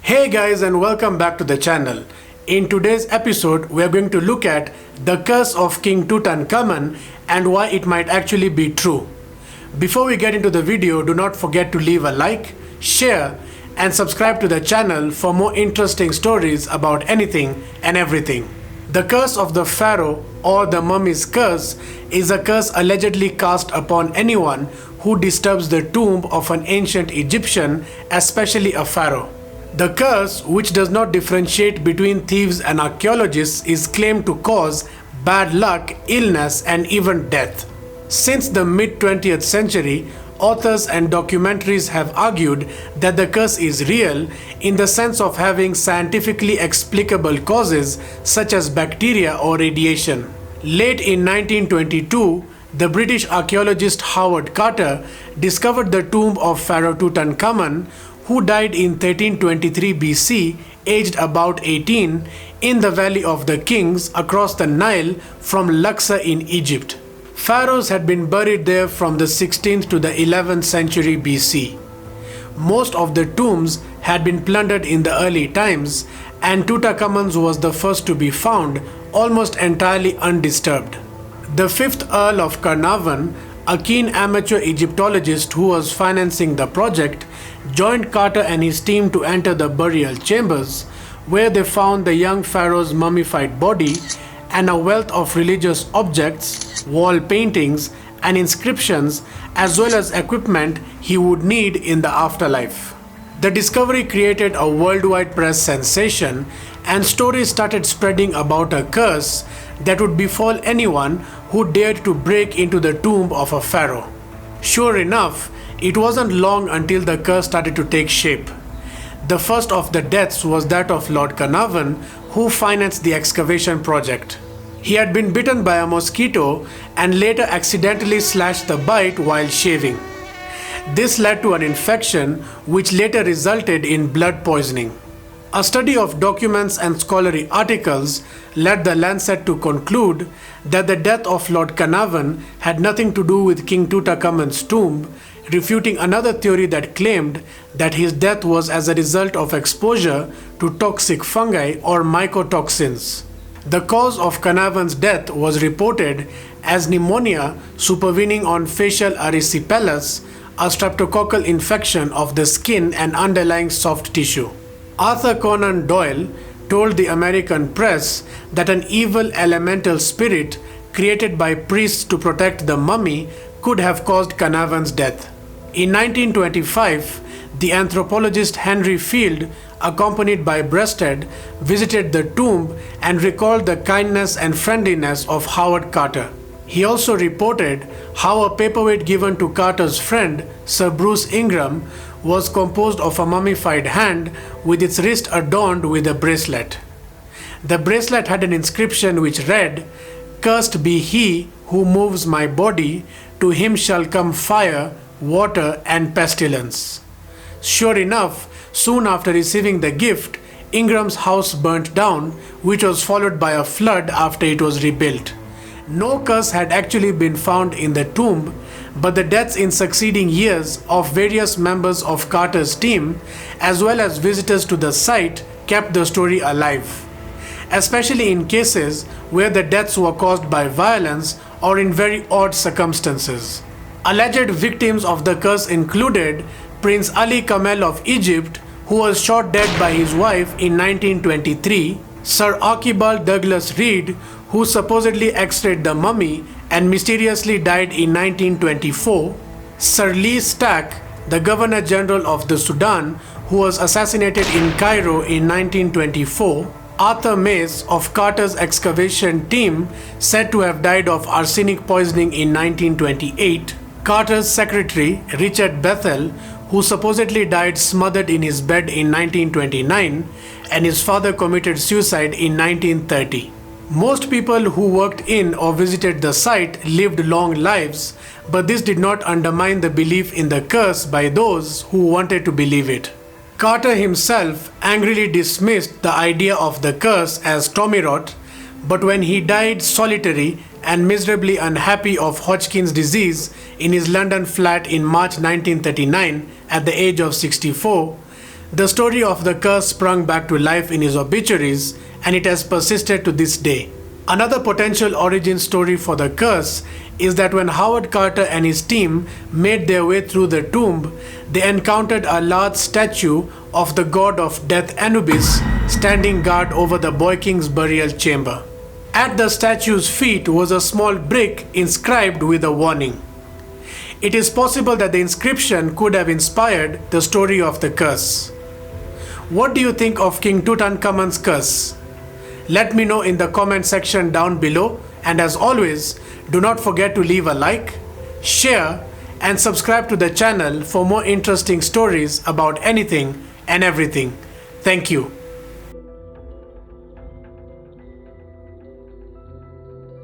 Hey guys, and welcome back to the channel. In today's episode, we are going to look at the curse of King Tutankhamun and why it might actually be true. Before we get into the video, do not forget to leave a like, share, and subscribe to the channel for more interesting stories about anything and everything. The curse of the pharaoh, or the mummy's curse, is a curse allegedly cast upon anyone who disturbs the tomb of an ancient Egyptian, especially a pharaoh. The curse, which does not differentiate between thieves and archaeologists, is claimed to cause bad luck, illness, and even death. Since the mid-20th century, authors and documentaries have argued that the curse is real in the sense of having scientifically explicable causes such as bacteria or radiation. Late in 1922, the British archaeologist Howard Carter discovered the tomb of Pharaoh Tutankhamun, who died in 1323 BC, aged about 18, in the Valley of the Kings across the Nile from Luxor in Egypt. Pharaohs had been buried there from the 16th to the 11th century BC. Most of the tombs had been plundered in the early times, and Tutankhamun's was the first to be found, almost entirely undisturbed. The 5th Earl of Carnarvon, a keen amateur Egyptologist who was financing the project, joined Carter and his team to enter the burial chambers, where they found the young pharaoh's mummified body and a wealth of religious objects, wall paintings, and inscriptions, as well as equipment he would need in the afterlife. The discovery created a worldwide press sensation, and stories started spreading about a curse that would befall anyone who dared to break into the tomb of a pharaoh. Sure enough, it wasn't long until the curse started to take shape. The first of the deaths was that of Lord Carnarvon, who financed the excavation project. He had been bitten by a mosquito and later accidentally slashed the bite while shaving. This led to an infection which later resulted in blood poisoning. A study of documents and scholarly articles led the Lancet to conclude that the death of Lord Carnarvon had nothing to do with King Tutankhamun's tomb, refuting another theory that claimed that his death was as a result of exposure to toxic fungi or mycotoxins. The cause of Carnarvon's death was reported as pneumonia supervening on facial erysipelas, a streptococcal infection of the skin and underlying soft tissue. Arthur Conan Doyle told the American press that an evil elemental spirit created by priests to protect the mummy could have caused Carnarvon's death. In 1925, the anthropologist Henry Field, accompanied by Breasted, visited the tomb and recalled the kindness and friendliness of Howard Carter. He also reported how a paperweight given to Carter's friend, Sir Bruce Ingram, was composed of a mummified hand with its wrist adorned with a bracelet. The bracelet had an inscription which read, "Cursed be he who moves my body, to him shall come fire, water, and pestilence." Sure enough, soon after receiving the gift, Ingram's house burnt down, which was followed by a flood after it was rebuilt. No curse had actually been found in the tomb, but the deaths in succeeding years of various members of Carter's team, as well as visitors to the site, kept the story alive, especially in cases where the deaths were caused by violence or in very odd circumstances. Alleged victims of the curse included Prince Ali Kamel of Egypt, who was shot dead by his wife in 1923, Sir Archibald Douglas Reed, who supposedly x-rayed the mummy and mysteriously died in 1924, Sir Lee Stack, the Governor General of the Sudan, who was assassinated in Cairo in 1924, Arthur Mace of Carter's excavation team, said to have died of arsenic poisoning in 1928, Carter's secretary Richard Bethel, who supposedly died smothered in his bed in 1929, and his father committed suicide in 1930. Most people who worked in or visited the site lived long lives, but this did not undermine the belief in the curse by those who wanted to believe it. Carter himself angrily dismissed the idea of the curse as Tommy-rot, but when he died solitary and miserably unhappy of Hodgkin's disease in his London flat in March 1939 at the age of 64, The story of the curse sprung back to life in his obituaries, and it has persisted to this day. Another potential origin story for the curse is that when Howard Carter and his team made their way through the tomb, they encountered a large statue of the god of death Anubis standing guard over the boy king's burial chamber. At the statue's feet was a small brick inscribed with a warning. It is possible that the inscription could have inspired the story of the curse. What do you think of King Tutankhamun's curse? Let me know in the comment section down below, and as always, do not forget to leave a like, share, and subscribe to the channel for more interesting stories about anything and everything. Thank you.